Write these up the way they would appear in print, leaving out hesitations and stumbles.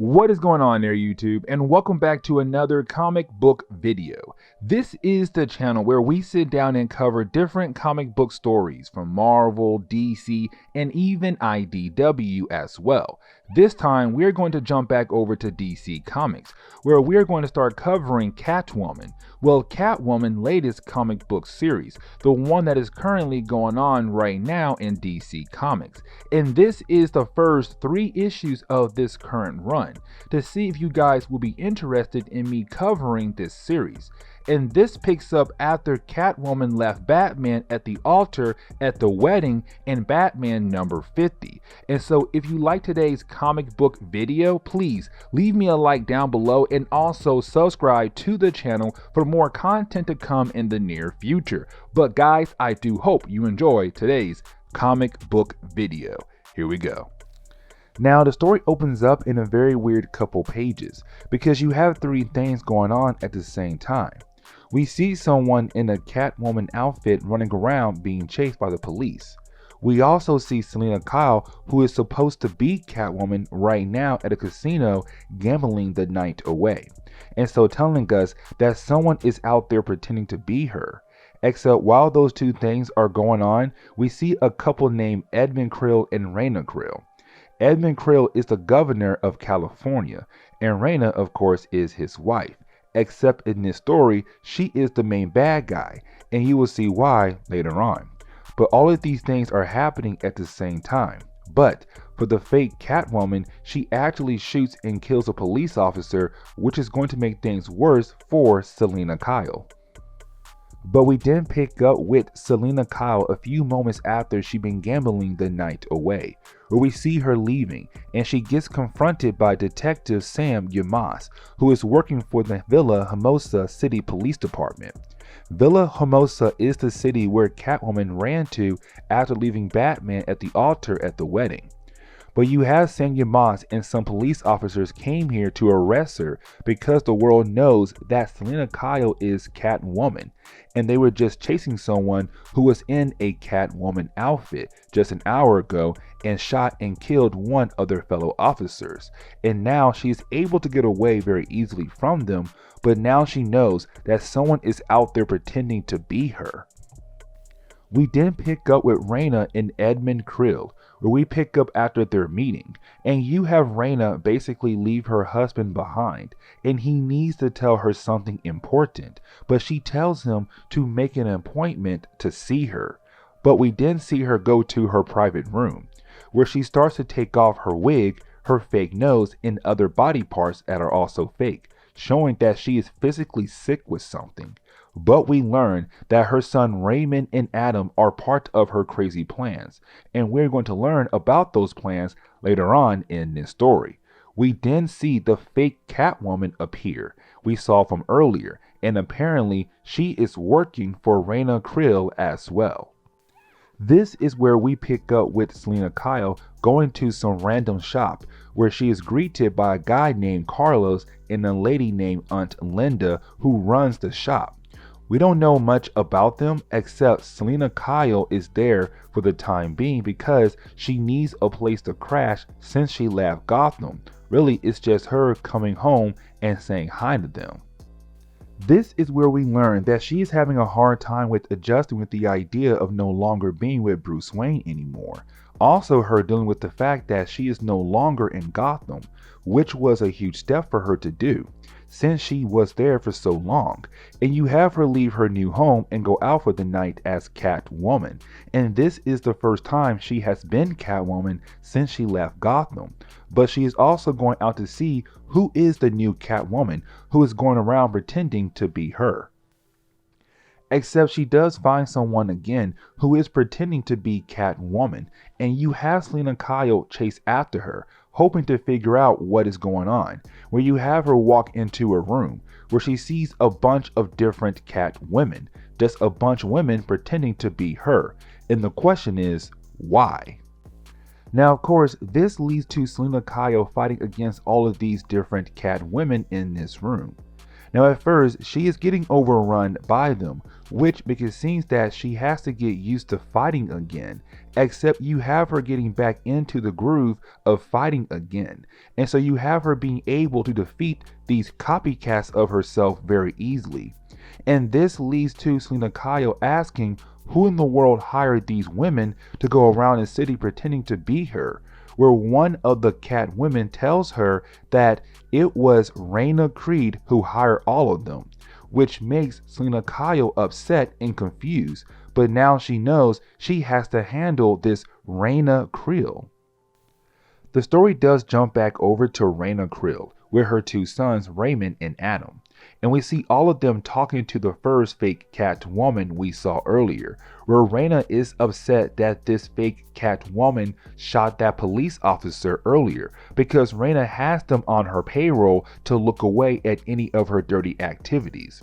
What is going on there, YouTube? And welcome back to another comic book video. This is the channel where we sit down and cover different comic book stories from Marvel, DC, and even IDW as well. This time, we're going to jump back over to DC Comics, where we're going to start covering Catwoman. Well, Catwoman latest comic book series, the one that is currently going on right now in DC Comics. And this is the first 3 issues of this current run, to see if you guys will be interested in me covering this series. And this picks up after Catwoman left Batman at the altar at the wedding in Batman number 50. And so if you like today's comic book video, please leave me a like down below and also subscribe to the channel for more content to come in the near future. But guys, I do hope you enjoy today's comic book video. Here we go. Now the story opens up in a very weird couple pages because you have 3 things going on at the same time. We see someone in a Catwoman outfit running around being chased by the police. We also see Selina Kyle, who is supposed to be Catwoman right now at a casino gambling the night away, and so telling us that someone is out there pretending to be her. Except while those 2 things are going on, we see a couple named Edmund Creel and Reyna Creel. Edmund Creel is the governor of California, and Reyna, of course, is his wife. Except in this story, she is the main bad guy, and you will see why later on. But all of these things are happening at the same time. But for the fake Catwoman, she actually shoots and kills a police officer, which is going to make things worse for Selina Kyle. But we then pick up with Selina Kyle a few moments after she'd been gambling the night away, where we see her leaving and she gets confronted by Detective Sam Yamas, who is working for the Villa Hermosa City Police Department. Villa Hermosa is the city where Catwoman ran to after leaving Batman at the altar at the wedding. But you have Sam Yamas and some police officers came here to arrest her because the world knows that Selina Kyle is Catwoman, and they were just chasing someone who was in a Catwoman outfit just an hour ago and shot and killed one of their fellow officers. And now she's able to get away very easily from them, but now she knows that someone is out there pretending to be her. We then pick up with Reyna and Edmund Creel, where we pick up after their meeting, and you have Reyna basically leave her husband behind, and he needs to tell her something important, but she tells him to make an appointment to see her. But we then see her go to her private room, where she starts to take off her wig, her fake nose, and other body parts that are also fake, showing that she is physically sick with something. But we learn that her son Raymond and Adam are part of her crazy plans, and we're going to learn about those plans later on in this story. We then see the fake Catwoman appear we saw from earlier, and apparently she is working for Reyna Creel as well. This is where we pick up with Selina Kyle going to some random shop where she is greeted by a guy named Carlos and a lady named Aunt Linda who runs the shop. We don't know much about them except Selina Kyle is there for the time being because she needs a place to crash since she left Gotham. Really, it's just her coming home and saying hi to them. This is where we learn that she is having a hard time with adjusting with the idea of no longer being with Bruce Wayne anymore. Also her dealing with the fact that she is no longer in Gotham, which was a huge step for her to do, since she was there for so long. And you have her leave her new home and go out for the night as Catwoman. And this is the first time she has been Catwoman since she left Gotham. But she is also going out to see who is the new Catwoman who is going around pretending to be her. Except she does find someone again who is pretending to be Catwoman, and you have Selina Kyle chase after her, hoping to figure out what is going on, where you have her walk into a room where she sees a bunch of different Catwomen, just a bunch of women pretending to be her, and the question is, why? Now of course, this leads to Selina Kyle fighting against all of these different Catwomen in this room. Now at first, she is getting overrun by them, which because it seems that she has to get used to fighting again, except you have her getting back into the groove of fighting again. And so you have her being able to defeat these copycats of herself very easily. And this leads to Selena Kyle asking who in the world hired these women to go around the city pretending to be her, where one of the Catwomen tells her that it was Reyna Creed who hired all of them, which makes Selena Kyle upset and confused, but now she knows she has to handle this Reyna Creel. The story does jump back over to Reyna Creel with her two sons Raymond and Adam, and we see all of them talking to the first fake Catwoman we saw earlier, where Reyna is upset that this fake Catwoman shot that police officer earlier because Reyna has them on her payroll to look away at any of her dirty activities.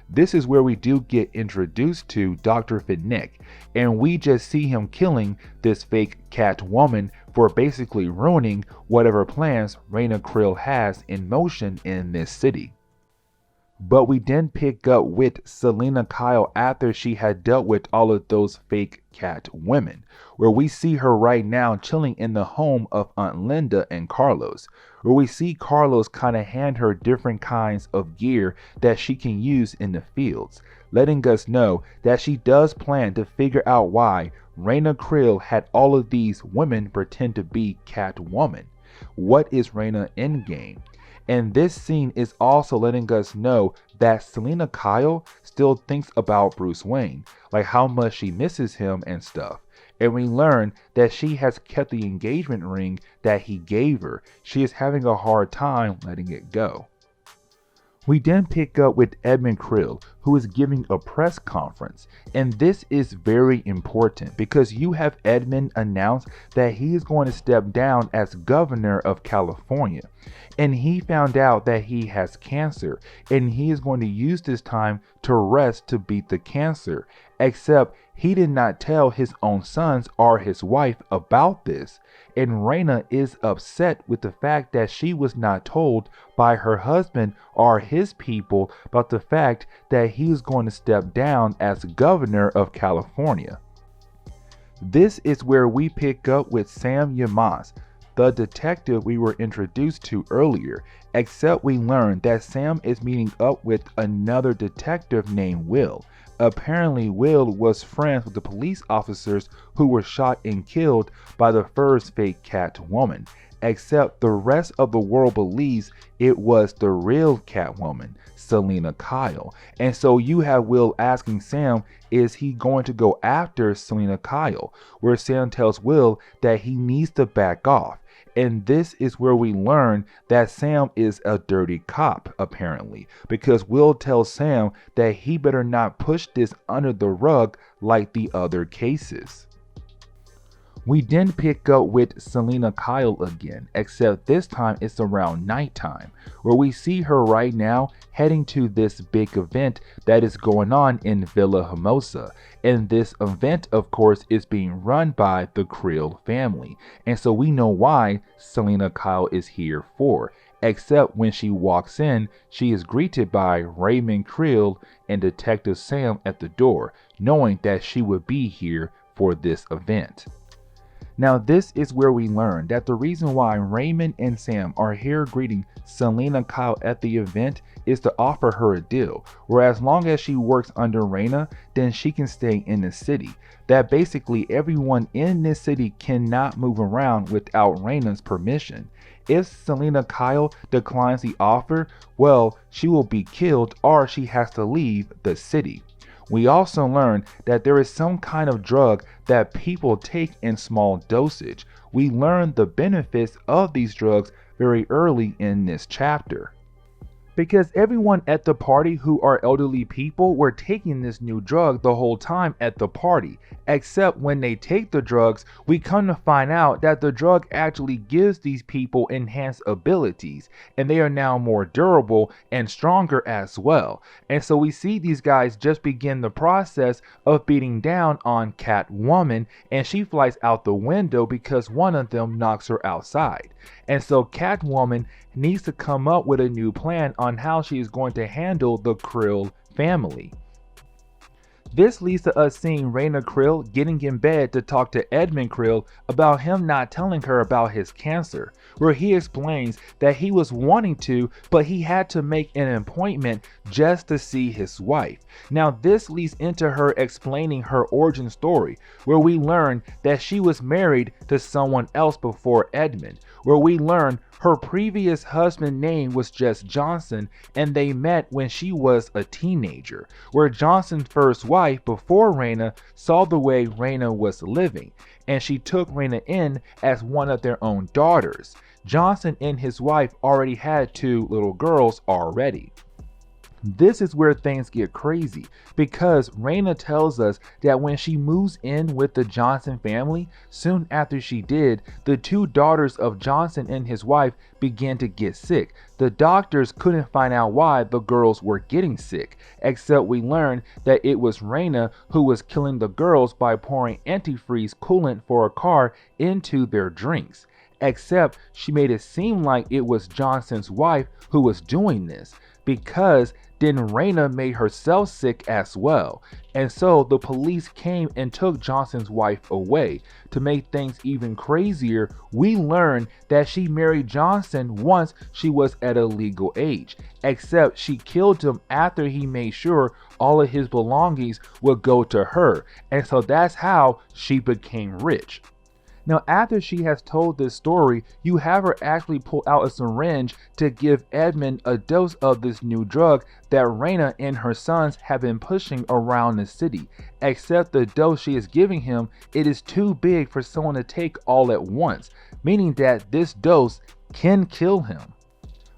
This is where we do get introduced to Dr. Finnick, and we just see him killing this fake Catwoman for basically ruining whatever plans Reyna Creel has in motion in this city. But we then pick up with Selena Kyle after she had dealt with all of those fake Catwomen, where we see her right now chilling in the home of Aunt Linda and Carlos, where we see Carlos kind of hand her different kinds of gear that she can use in the fields, letting us know that she does plan to figure out why Reyna Creel had all of these women pretend to be Catwoman. What is Reyna endgame? And this scene is also letting us know that Selena Kyle still thinks about Bruce Wayne, like how much she misses him and stuff. And we learn that she has kept the engagement ring that he gave her. She is having a hard time letting it go. We then pick up with Edmund Creel, who is giving a press conference, and this is very important because you have Edmund announce that he is going to step down as governor of California, and he found out that he has cancer, and he is going to use this time to rest to beat the cancer, except he did not tell his own sons or his wife about this. And Reyna is upset with the fact that she was not told by her husband or his people about the fact that he is going to step down as governor of California. This is where we pick up with Sam Yamas, the detective we were introduced to earlier, except we learn that Sam is meeting up with another detective named Will. Apparently Will was friends with the police officers who were shot and killed by the first fake Catwoman, except the rest of the world believes it was the real Catwoman, Selena Kyle. And so you have Will asking Sam, is he going to go after Selena Kyle? Where Sam tells Will that he needs to back off. And this is where we learn that Sam is a dirty cop, apparently, because Will tells Sam that he better not push this under the rug like the other cases. We then pick up with Selena Kyle again, except this time it's around nighttime, where we see her right now heading to this big event that is going on in Villa Hermosa. And this event, of course, is being run by the Creel family. And so we know why Selena Kyle is here for. Except when she walks in, she is greeted by Raymond Creel and Detective Sam at the door, knowing that she would be here for this event. Now this is where we learn that the reason why Raymond and Sam are here greeting Selena Kyle at the event is to offer her a deal, where as long as she works under Reyna, then she can stay in the city. That basically everyone in this city cannot move around without Reyna's permission. If Selena Kyle declines the offer, well, she will be killed or she has to leave the city. We also learn that there is some kind of drug that people take in small dosage. We learn the benefits of these drugs very early in this chapter. Because everyone at the party who are elderly people were taking this new drug the whole time at the party, except when they take the drugs, we come to find out that the drug actually gives these people enhanced abilities, and they are now more durable and stronger as well. And so we see these guys just begin the process of beating down on Catwoman, and she flies out the window because one of them knocks her outside. And so Catwoman needs to come up with a new plan on how she is going to handle the Creel family. This leads to us seeing Reyna Creel getting in bed to talk to Edmund Creel about him not telling her about his cancer, where he explains that he was wanting to, but he had to make an appointment just to see his wife. Now this leads into her explaining her origin story, where we learn that she was married to someone else before Edmund, where we learn her previous husband's name was just Johnson, and they met when she was a teenager, where Johnson's first wife before Reyna saw the way Reyna was living, and she took Reyna in as one of their own daughters. Johnson and his wife already had 2 little girls already. This is where things get crazy, because Reyna tells us that when she moves in with the Johnson family, soon after she did, the 2 daughters of Johnson and his wife began to get sick. The doctors couldn't find out why the girls were getting sick, except we learned that it was Reyna who was killing the girls by pouring antifreeze coolant for a car into their drinks. Except she made it seem like it was Johnson's wife who was doing this, because then Reyna made herself sick as well. And so the police came and took Johnson's wife away. To make things even crazier, we learned that she married Johnson once she was at a legal age, except she killed him after he made sure all of his belongings would go to her. And so that's how she became rich. Now, after she has told this story, you have her actually pull out a syringe to give Edmund a dose of this new drug that Reyna and her sons have been pushing around the city. Except the dose she is giving him, it is too big for someone to take all at once, meaning that this dose can kill him.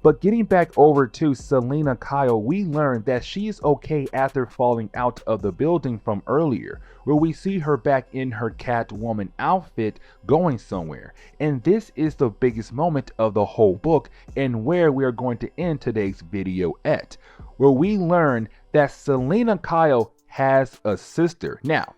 But getting back over to Selina Kyle, we learn that she's okay after falling out of the building from earlier, where we see her back in her Catwoman outfit going somewhere. And this is the biggest moment of the whole book, and where we are going to end today's video at, where we learn that Selina Kyle has a sister. Now,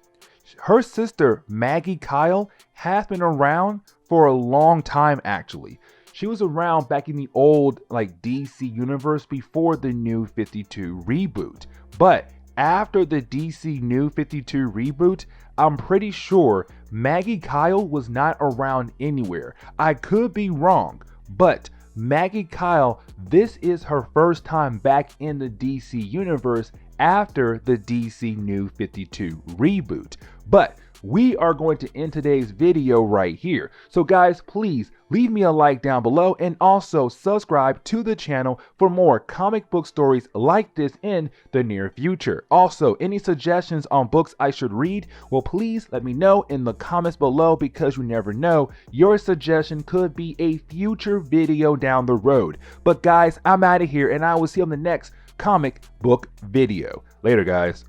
her sister Maggie Kyle has been around for a long time actually. She was around back in the old DC universe before the New 52 reboot. But after the DC New 52 reboot, I'm pretty sure Maggie Kyle was not around anywhere. I could be wrong, but Maggie Kyle, this is her first time back in the DC universe after the DC New 52 reboot. But we are going to end today's video right here. So guys, please leave me a like down below, and also subscribe to the channel for more comic book stories like this in the near future. Also, any suggestions on books I should read, well, please let me know in the comments below, because you never know, your suggestion could be a future video down the road. But guys, I'm out of here, and I will see you on the next comic book video. Later, guys.